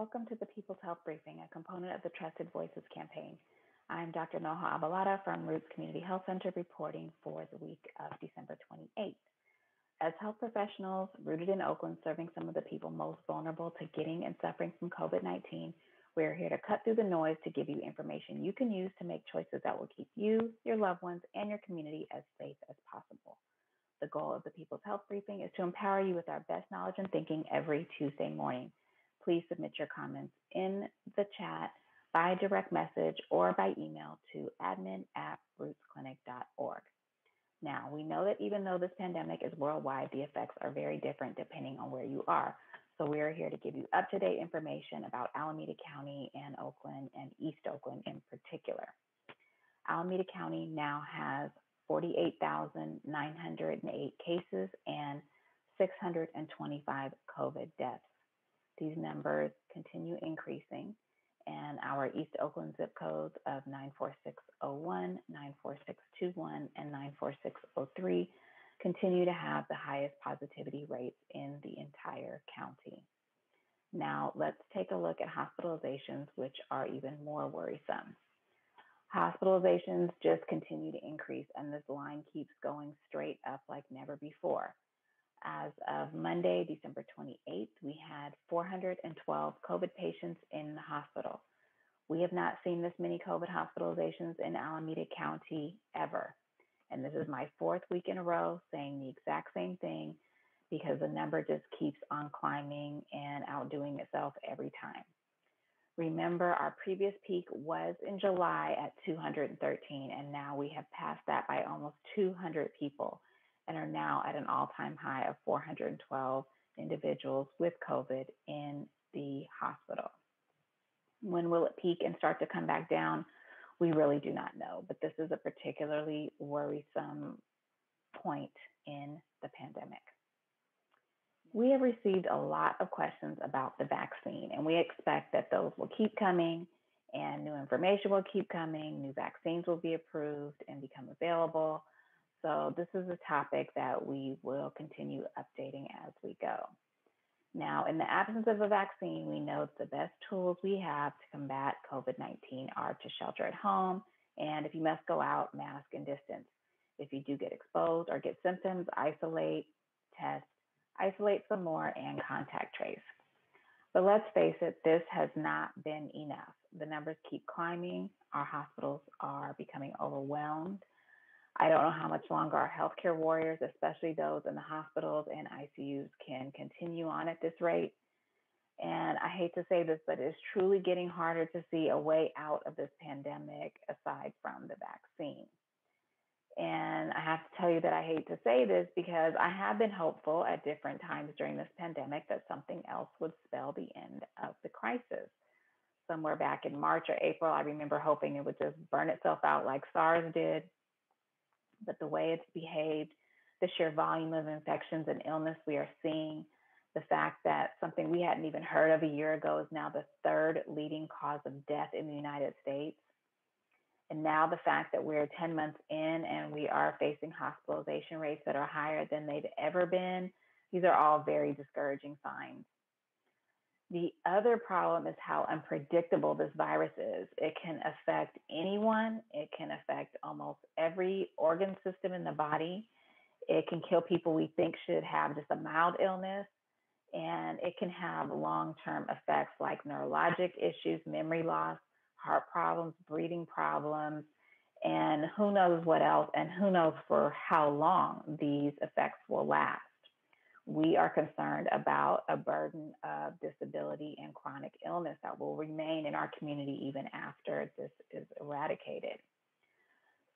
Welcome to the People's Health Briefing, a component of the Trusted Voices campaign. I'm Dr. Noha Abalada from Roots Community Health Center reporting for the week of December 28th. As health professionals rooted in Oakland, serving some of the people most vulnerable to getting and suffering from COVID-19, we're here to cut through the noise to give you information you can use to make choices that will keep you, your loved ones, and your community as safe as possible. The goal of the People's Health Briefing is to empower you with our best knowledge and thinking every Tuesday morning. Please submit your comments in the chat by direct message or by email to admin@rootsclinic.org. Now, we know that even though this pandemic is worldwide, the effects are very different depending on where you are. So we are here to give you up-to-date information about Alameda County and Oakland and East Oakland in particular. Alameda County now has 48,908 cases and 625 COVID deaths. These numbers continue increasing, and our East Oakland zip codes of 94601, 94621, and 94603 continue to have the highest positivity rates in the entire county. Now, let's take a look at hospitalizations, which are even more worrisome. Hospitalizations just continue to increase, and this line keeps going straight up like never before. As of Monday, December 28th, we had 412 COVID patients in the hospital. We have not seen this many COVID hospitalizations in Alameda County ever. And this is my fourth week in a row saying the exact same thing because the number just keeps on climbing and outdoing itself every time. Remember, our previous peak was in July at 213, and now we have passed that by almost 200 people and are now at an all-time high of 412 individuals with COVID in the hospital. When will it peak and start to come back down? We really do not know, but this is a particularly worrisome point in the pandemic. We have received a lot of questions about the vaccine, and we expect that those will keep coming and new information will keep coming, new vaccines will be approved and become available. So this is a topic that we will continue updating as we go. Now, in the absence of a vaccine, we know that the best tools we have to combat COVID-19 are to shelter at home, and if you must go out, mask and distance. If you do get exposed or get symptoms, isolate, test, isolate some more, and contact trace. But let's face it, this has not been enough. The numbers keep climbing. Our hospitals are becoming overwhelmed. I don't know how much longer our healthcare warriors, especially those in the hospitals and ICUs, can continue on at this rate. And I hate to say this, but it's truly getting harder to see a way out of this pandemic aside from the vaccine. And I have to tell you that I hate to say this because I have been hopeful at different times during this pandemic that something else would spell the end of the crisis. Somewhere back in March or April, I remember hoping it would just burn itself out like SARS did. But the way it's behaved, the sheer volume of infections and illness we are seeing, the fact that something we hadn't even heard of a year ago is now the third leading cause of death in the United States. And now the fact that we're 10 months in and we are facing hospitalization rates that are higher than they've ever been, these are all very discouraging signs. The other problem is how unpredictable this virus is. It can affect anyone. It can affect almost every organ system in the body. It can kill people we think should have just a mild illness. And it can have long-term effects like neurologic issues, memory loss, heart problems, breathing problems, and who knows what else, and who knows for how long these effects will last. We are concerned about a burden of disability and chronic illness that will remain in our community even after this is eradicated.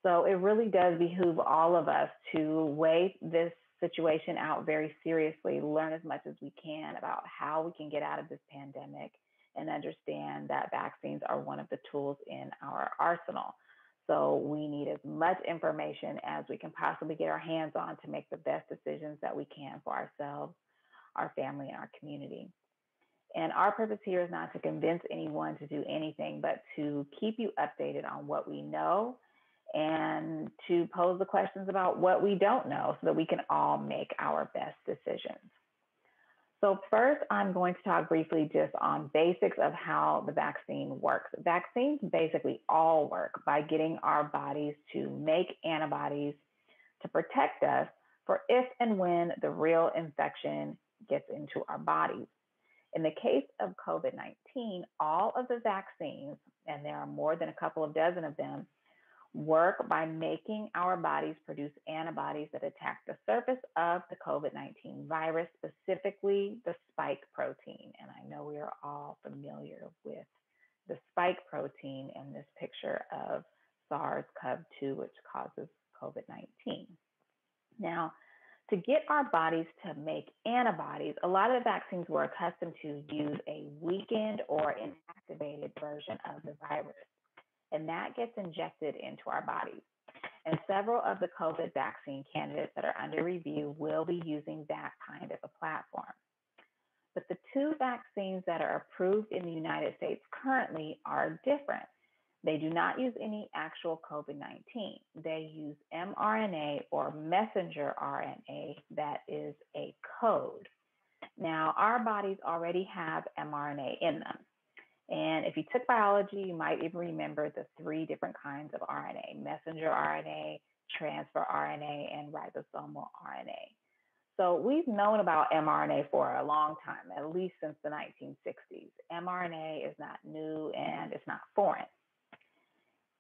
So it really does behoove all of us to weigh this situation out very seriously, learn as much as we can about how we can get out of this pandemic, and understand that vaccines are one of the tools in our arsenal. So we need as much information as we can possibly get our hands on to make the best decisions that we can for ourselves, our family, and our community. And our purpose here is not to convince anyone to do anything, but to keep you updated on what we know and to pose the questions about what we don't know so that we can all make our best decisions. So first, I'm going to talk briefly just on basics of how the vaccine works. Vaccines basically all work by getting our bodies to make antibodies to protect us for if and when the real infection gets into our bodies. In the case of COVID-19, all of the vaccines, and there are more than a couple of dozen of them, work by making our bodies produce antibodies that attack the surface of the COVID-19 virus, specifically the spike protein. And I know we are all familiar with the spike protein in this picture of SARS-CoV-2, which causes COVID-19. Now, to get our bodies to make antibodies, a lot of the vaccines were accustomed to use a weakened or inactivated version of the virus, and that gets injected into our bodies. And several of the COVID vaccine candidates that are under review will be using that kind of a platform. But the two vaccines that are approved in the United States currently are different. They do not use any actual COVID-19. They use mRNA or messenger RNA that is a code. Now, our bodies already have mRNA in them. And if you took biology, you might even remember the three different kinds of RNA: messenger RNA, transfer RNA, and ribosomal RNA. So we've known about mRNA for a long time, at least since the 1960s. mRNA is not new and it's not foreign.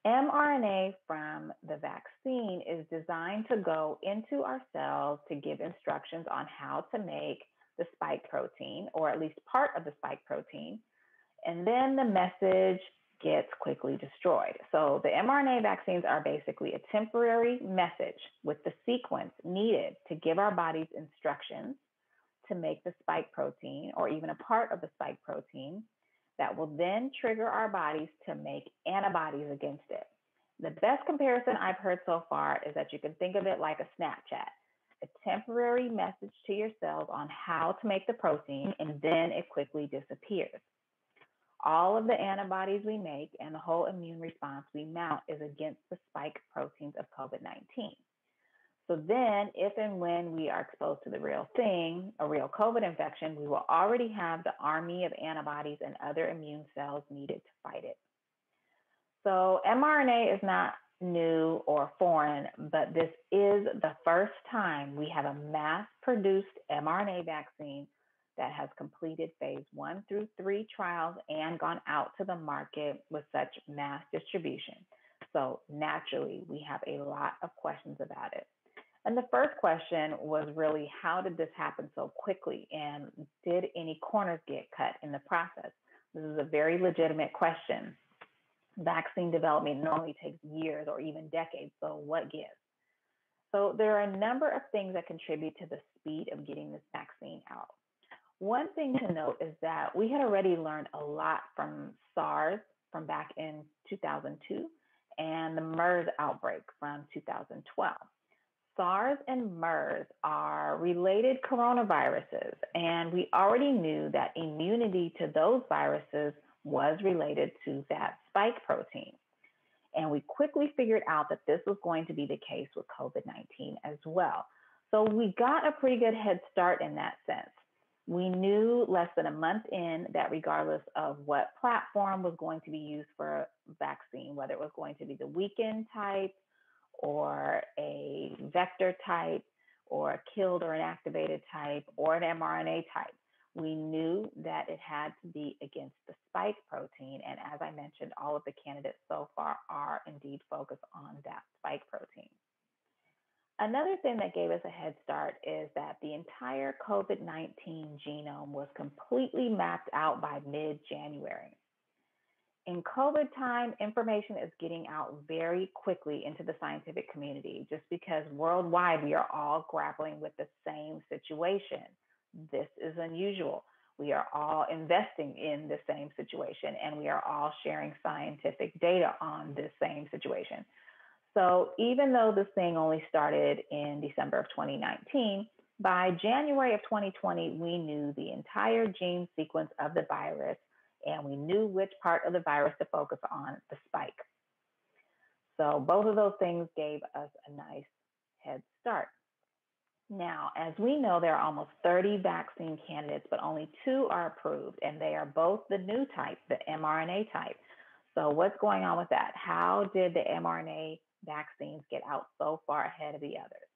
mRNA from the vaccine is designed to go into our cells to give instructions on how to make the spike protein, or at least part of the spike protein, and then the message gets quickly destroyed. So the mRNA vaccines are basically a temporary message with the sequence needed to give our bodies instructions to make the spike protein, or even a part of the spike protein, that will then trigger our bodies to make antibodies against it. The best comparison I've heard so far is that you can think of it like a Snapchat, a temporary message to your cells on how to make the protein, and then it quickly disappears. All of the antibodies we make and the whole immune response we mount is against the spike proteins of COVID-19. So then, if and when we are exposed to the real thing, a real COVID infection, we will already have the army of antibodies and other immune cells needed to fight it. So mRNA is not new or foreign, but this is the first time we have a mass-produced mRNA vaccine that has completed phase 1 through 3 trials and gone out to the market with such mass distribution. So naturally, we have a lot of questions about it. And the first question was really, how did this happen so quickly? And did any corners get cut in the process? This is a very legitimate question. Vaccine development normally takes years or even decades, so what gives? So there are a number of things that contribute to the speed of getting this vaccine out. One thing to note is that we had already learned a lot from SARS from back in 2002 and the MERS outbreak from 2012. SARS and MERS are related coronaviruses, and we already knew that immunity to those viruses was related to that spike protein. And we quickly figured out that this was going to be the case with COVID-19 as well. So we got a pretty good head start in that sense. We knew less than a month in that regardless of what platform was going to be used for a vaccine, whether it was going to be the weakened type or a vector type or a killed or inactivated type or an mRNA type, we knew that it had to be against the spike protein. And as I mentioned, all of the candidates so far are indeed focused on that spike protein. Another thing that gave us a head start is that the entire COVID-19 genome was completely mapped out by mid-January. In COVID time, information is getting out very quickly into the scientific community just because worldwide we are all grappling with the same situation. This is unusual. We are all investing in the same situation, and we are all sharing scientific data on this same situation. So even though this thing only started in December of 2019, by January of 2020, we knew the entire gene sequence of the virus, and we knew which part of the virus to focus on, the spike. So both of those things gave us a nice head start. Now, as we know, there are almost 30 vaccine candidates, but only 2 are approved, and they are both the new type, the mRNA type. So what's going on with that? How did the mRNA vaccines get out so far ahead of the others?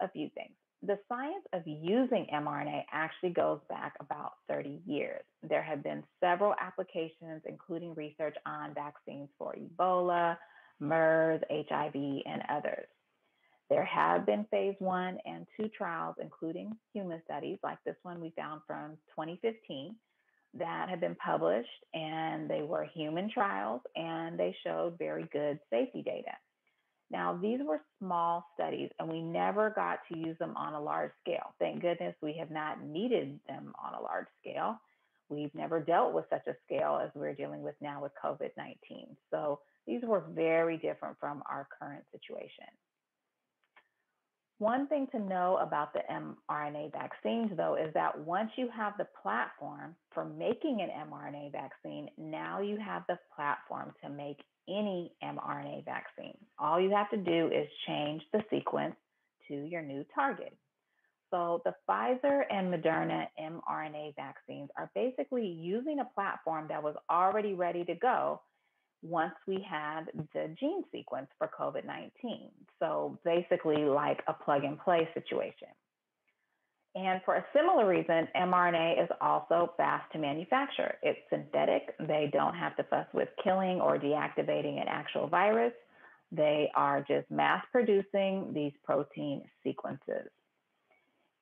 A few things. The science of using mRNA actually goes back about 30 years. There have been several applications, including research on vaccines for Ebola, MERS, HIV, and others. There have been phase 1 and 2 trials, including human studies, like this one we found from 2015, that have been published, and they were human trials, and they showed very good safety data. Now, these were small studies, and we never got to use them on a large scale. Thank goodness we have not needed them on a large scale. We've never dealt with such a scale as we're dealing with now with COVID-19. So these were very different from our current situation. One thing to know about the mRNA vaccines, though, is that once you have the platform for making an mRNA vaccine, now you have the platform to make any mRNA vaccine. All you have to do is change the sequence to your new target. So the Pfizer and Moderna mRNA vaccines are basically using a platform that was already ready to go once we had the gene sequence for COVID-19. So basically like a plug and play situation. And for a similar reason, mRNA is also fast to manufacture. It's synthetic. They don't have to fuss with killing or deactivating an actual virus. They are just mass producing these protein sequences.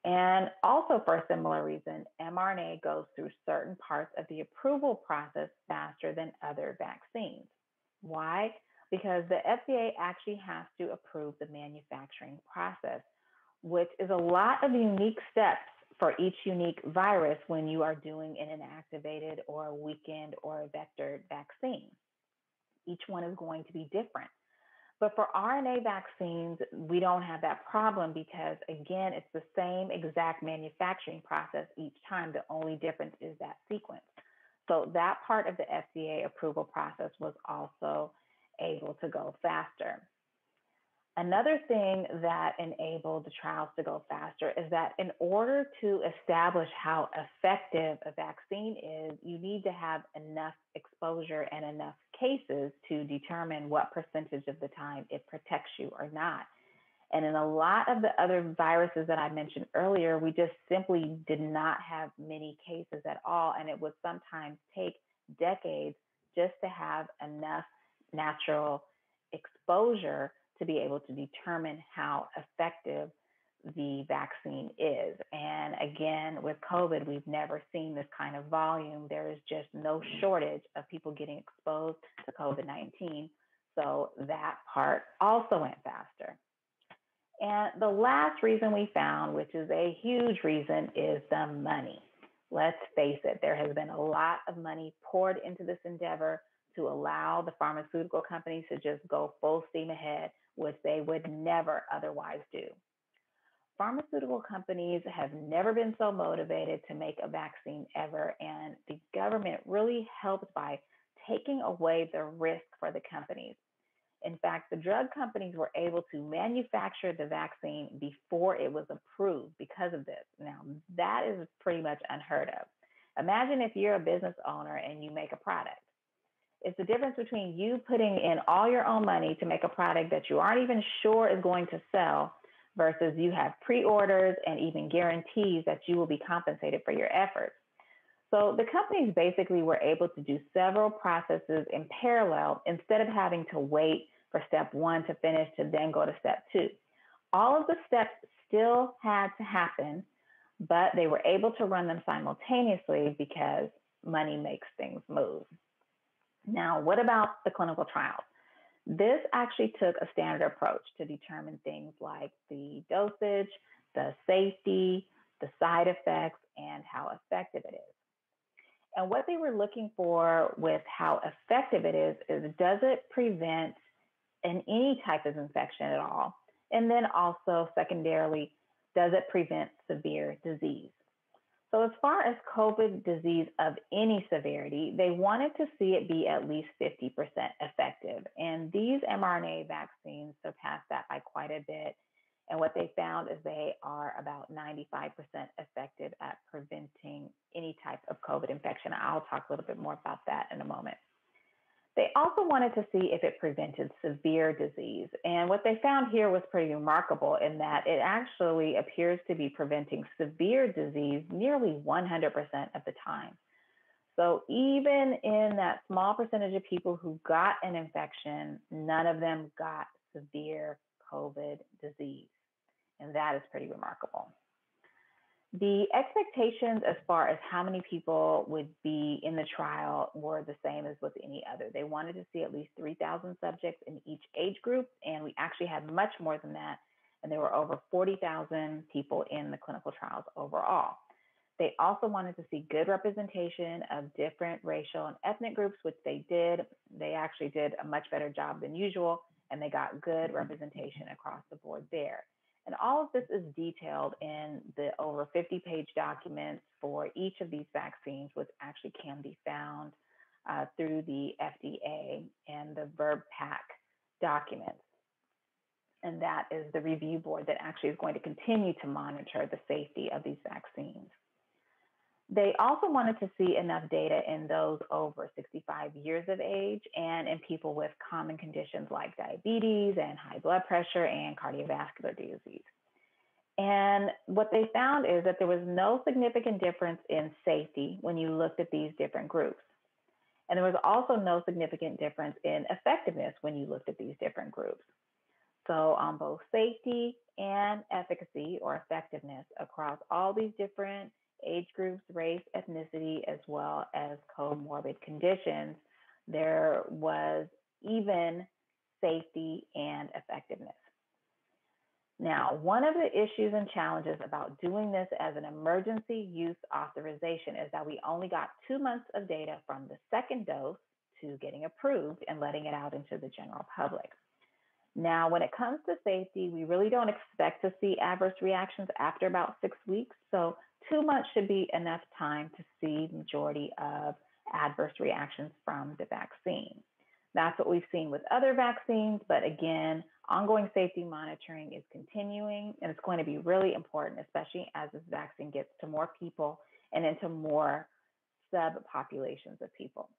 And also for a similar reason, mRNA goes through certain parts of the approval process faster than other vaccines. Why? Because the FDA actually has to approve the manufacturing process, which is a lot of unique steps for each unique virus when you are doing an inactivated or a weakened or a vectored vaccine. Each one is going to be different. But for RNA vaccines, we don't have that problem because, again, it's the same exact manufacturing process each time. The only difference is that sequence. So that part of the FDA approval process was also able to go faster. Another thing that enabled the trials to go faster is that in order to establish how effective a vaccine is, you need to have enough exposure and enough cases to determine what percentage of the time it protects you or not. And in a lot of the other viruses that I mentioned earlier, we just simply did not have many cases at all. And it would sometimes take decades just to have enough natural exposure to be able to determine how effective the vaccine is. And again, with COVID, we've never seen this kind of volume. There is just no shortage of people getting exposed to COVID-19. So that part also went faster. And the last reason we found, which is a huge reason, is the money. Let's face it, there has been a lot of money poured into this endeavor to allow the pharmaceutical companies to just go full steam ahead, which they would never otherwise do. Pharmaceutical companies have never been so motivated to make a vaccine ever, and the government really helped by taking away the risk for the companies. In fact, the drug companies were able to manufacture the vaccine before it was approved because of this. Now, that is pretty much unheard of. Imagine if you're a business owner and you make a product. It's the difference between you putting in all your own money to make a product that you aren't even sure is going to sell versus you have pre-orders and even guarantees that you will be compensated for your efforts. So the companies basically were able to do several processes in parallel instead of having to wait for step one to finish to then go to step two. All of the steps still had to happen, but they were able to run them simultaneously because money makes things move. Now, what about the clinical trials? This actually took a standard approach to determine things like the dosage, the safety, the side effects, and how effective it is. And what they were looking for with how effective it is does it prevent any type of infection at all? And then also secondarily, does it prevent severe disease? So as far as COVID disease of any severity, they wanted to see it be at least 50% effective. And these mRNA vaccines surpassed that by quite a bit. And what they found is they are about 95% effective at preventing any type of COVID infection. I'll talk a little bit more about that in a moment. They also wanted to see if it prevented severe disease. And what they found here was pretty remarkable in that it actually appears to be preventing severe disease nearly 100% of the time. So even in that small percentage of people who got an infection, none of them got severe COVID disease. And that is pretty remarkable. The expectations as far as how many people would be in the trial were the same as with any other. They wanted to see at least 3,000 subjects in each age group, and we actually had much more than that. And there were over 40,000 people in the clinical trials overall. They also wanted to see good representation of different racial and ethnic groups, which they did. They actually did a much better job than usual, and they got good representation across the board there. And all of this is detailed in the over 50-page documents for each of these vaccines, which actually can be found through the FDA and the VRBPAC documents. And that is the review board that actually is going to continue to monitor the safety of these vaccines. They also wanted to see enough data in those over 65 years of age and in people with common conditions like diabetes and high blood pressure and cardiovascular disease. And what they found is that there was no significant difference in safety when you looked at these different groups. And there was also no significant difference in effectiveness when you looked at these different groups. So on both safety and efficacy or effectiveness across all these different age groups, race, ethnicity, as well as comorbid conditions, there was even safety and effectiveness. Now, one of the issues and challenges about doing this as an emergency use authorization is that we only got 2 months of data from the second dose to getting approved and letting it out into the general public. Now, when it comes to safety, we really don't expect to see adverse reactions after about 6 weeks. So 2 months should be enough time to see the majority of adverse reactions from the vaccine. That's what we've seen with other vaccines, but again, ongoing safety monitoring is continuing, and it's going to be really important, especially as this vaccine gets to more people and into more subpopulations of people.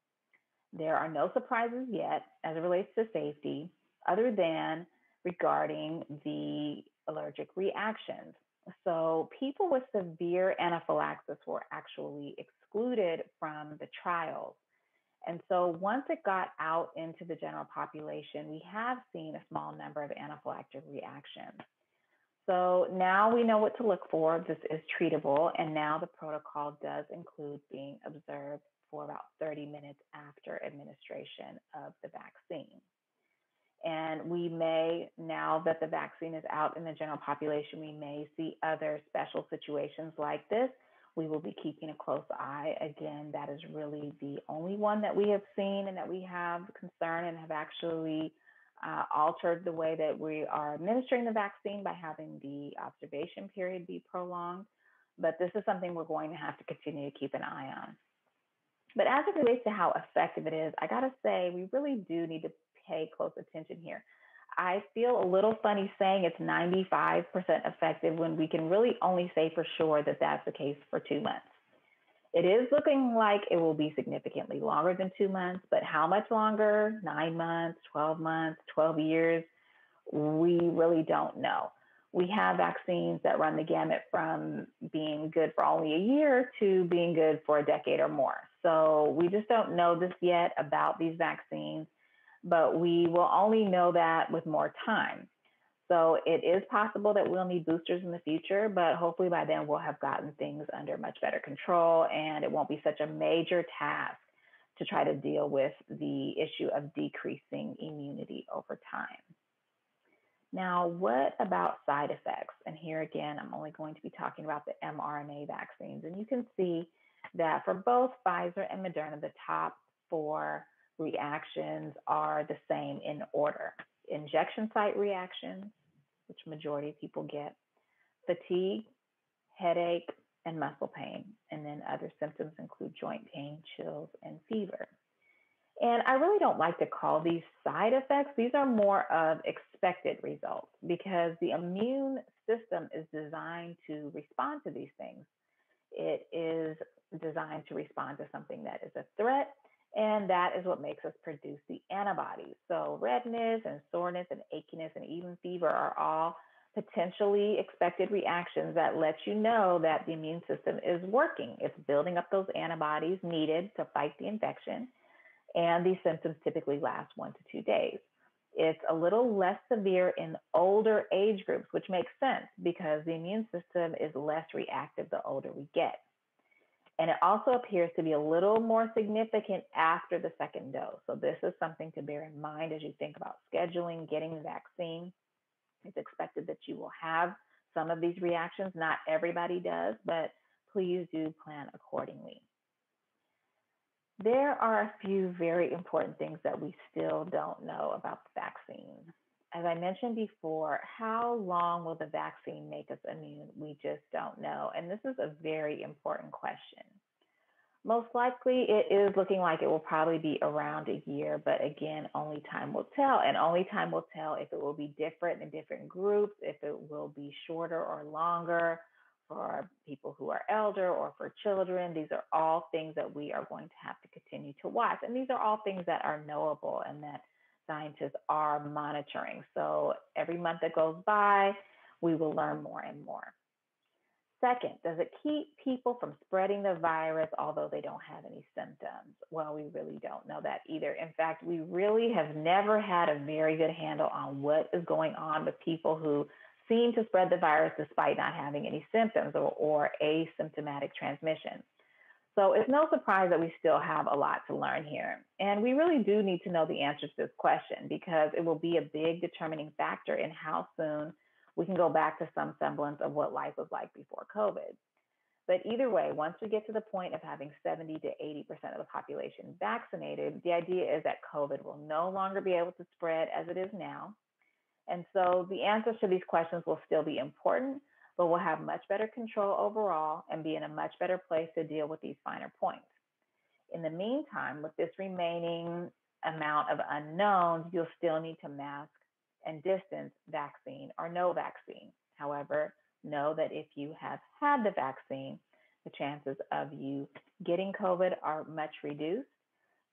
There are no surprises yet as it relates to safety, other than regarding the allergic reactions. So people with severe anaphylaxis were actually excluded from the trials. And so once it got out into the general population, we have seen a small number of anaphylactic reactions. So now we know what to look for. This is treatable, and now the protocol does include being observed for about 30 minutes after administration of the vaccine. And we may, now that the vaccine is out in the general population, we may see other special situations like this. We will be keeping a close eye. Again, that is really the only one that we have seen and that we have concern and have actually altered the way that we are administering the vaccine by having the observation period be prolonged. But this is something we're going to have to continue to keep an eye on. But as it relates to how effective it is, I gotta say, we really do need to pay close attention here. I feel a little funny saying it's 95% effective when we can really only say for sure that that's the case for 2 months. It is looking like it will be significantly longer than 2 months, but how much longer? 9 months, 12 months, 12 years? We really don't know. We have vaccines that run the gamut from being good for only a year to being good for a decade or more. So we just don't know this yet about these vaccines, but we will only know that with more time. So it is possible that we'll need boosters in the future, but hopefully by then we'll have gotten things under much better control and it won't be such a major task to try to deal with the issue of decreasing immunity over time. Now, what about side effects? And here again, I'm only going to be talking about the mRNA vaccines. And you can see that for both Pfizer and Moderna, the top 4 reactions are the same in order. Injection site reactions, which majority of people get, fatigue, headache, and muscle pain. And then other symptoms include joint pain, chills, and fever. And I really don't like to call these side effects. These are more of expected results because the immune system is designed to respond to these things. It is designed to respond to something that is a threat, and that is what makes us produce the antibodies. So redness and soreness and achiness and even fever are all potentially expected reactions that let you know that the immune system is working. It's building up those antibodies needed to fight the infection, and these symptoms typically last 1 to 2 days. It's a little less severe in older age groups, which makes sense because the immune system is less reactive the older we get. And it also appears to be a little more significant after the second dose. So this is something to bear in mind as you think about scheduling, getting the vaccine. It's expected that you will have some of these reactions. Not everybody does, but please do plan accordingly. There are a few very important things that we still don't know about the vaccine. As I mentioned before, how long will the vaccine make us immune? We just don't know. And this is a very important question. Most likely, it is looking like it will probably be around a year, but again, only time will tell. And only time will tell if it will be different in different groups, if it will be shorter or longer for people who are elder or for children. These are all things that we are going to have to continue to watch. And these are all things that are knowable and that scientists are monitoring. So every month that goes by, we will learn more and more. Second, does it keep people from spreading the virus although they don't have any symptoms? Well, we really don't know that either. In fact, we really have never had a very good handle on what is going on with people who seem to spread the virus despite not having any symptoms or asymptomatic transmission. So it's no surprise that we still have a lot to learn here. And we really do need to know the answer to this question because it will be a big determining factor in how soon we can go back to some semblance of what life was like before COVID. But either way, once we get to the point of having 70 to 80% of the population vaccinated, the idea is that COVID will no longer be able to spread as it is now. And so the answers to these questions will still be important, but we'll have much better control overall and be in a much better place to deal with these finer points. In the meantime, with this remaining amount of unknowns, you'll still need to mask and distance, vaccine or no vaccine. However, know that if you have had the vaccine, the chances of you getting COVID are much reduced,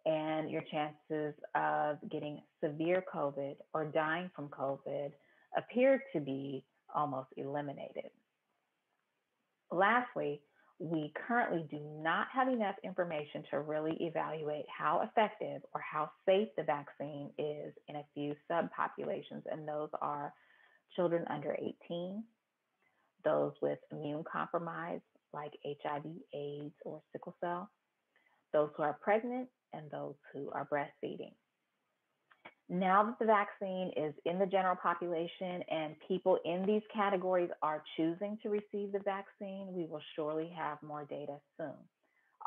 and your chances of getting severe COVID or dying from COVID appear to be almost eliminated. Lastly, we currently do not have enough information to really evaluate how effective or how safe the vaccine is in a few subpopulations, and those are children under 18, those with immune compromise like HIV, AIDS, or sickle cell, those who are pregnant, and those who are breastfeeding. Now that the vaccine is in the general population and people in these categories are choosing to receive the vaccine, we will surely have more data soon.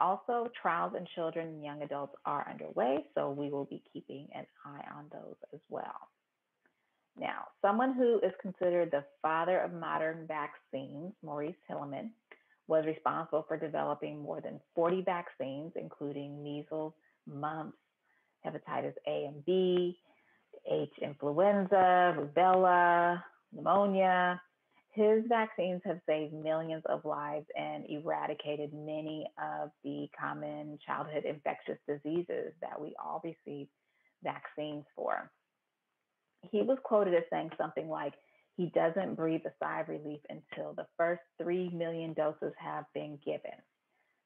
Also, trials in children and young adults are underway, so we will be keeping an eye on those as well. Now, someone who is considered the father of modern vaccines, Maurice Hilleman, was responsible for developing more than 40 vaccines, including measles, mumps, hepatitis A and B, H influenza, rubella, pneumonia. His vaccines have saved millions of lives and eradicated many of the common childhood infectious diseases that we all receive vaccines for. He was quoted as saying something like, he doesn't breathe a sigh of relief until the first 3 million doses have been given.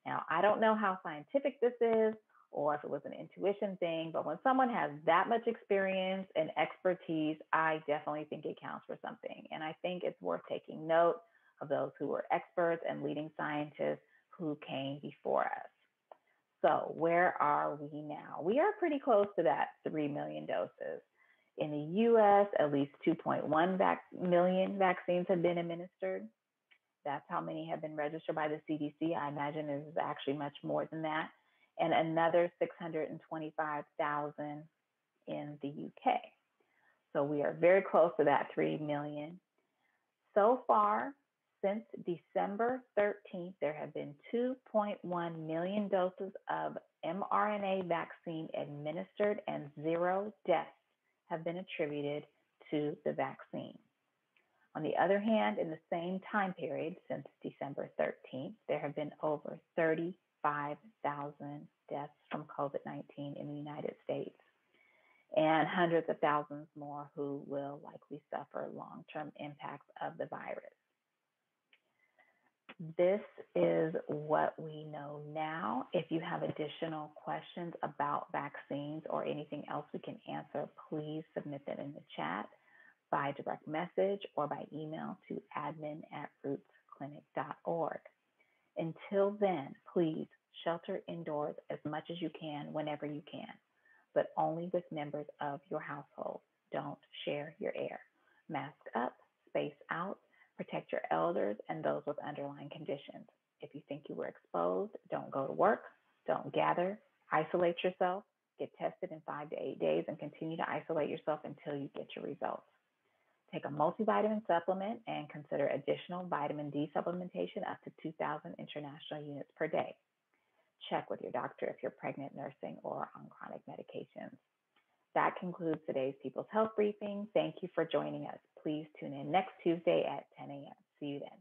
Now, I don't know how scientific this is, or if it was an intuition thing, but when someone has that much experience and expertise, I definitely think it counts for something. And I think it's worth taking note of those who were experts and leading scientists who came before us. So where are we now? We are pretty close to that 3 million doses. In the US, at least 2.1 million vaccines have been administered. That's how many have been registered by the CDC. I imagine it is actually much more than that. And another 625,000 in the UK. So we are very close to that 3 million. So far, Since December 13th, there have been 2.1 million doses of mRNA vaccine administered, and 0 deaths have been attributed to the vaccine. On the other hand, in the same time period, since December 13th, there have been over 35,000 deaths from COVID-19 in the United States, and hundreds of thousands more who will likely suffer long-term impacts of the virus. This is what we know now. If you have additional questions about vaccines or anything else we can answer, please submit that in the chat by direct message or by email to admin@rootsclinic.org. Until then, please shelter indoors as much as you can whenever you can, but only with members of your household. Don't share your air. Mask up, space out, protect your elders and those with underlying conditions. If you think you were exposed, don't go to work, don't gather, isolate yourself, get tested in 5 to 8 days, and continue to isolate yourself until you get your results. Take a multivitamin supplement and consider additional vitamin D supplementation up to 2,000 international units per day. Check with your doctor if you're pregnant, nursing, or on chronic medications. That concludes today's People's Health Briefing. Thank you for joining us. Please tune in next Tuesday at 10 a.m. See you then.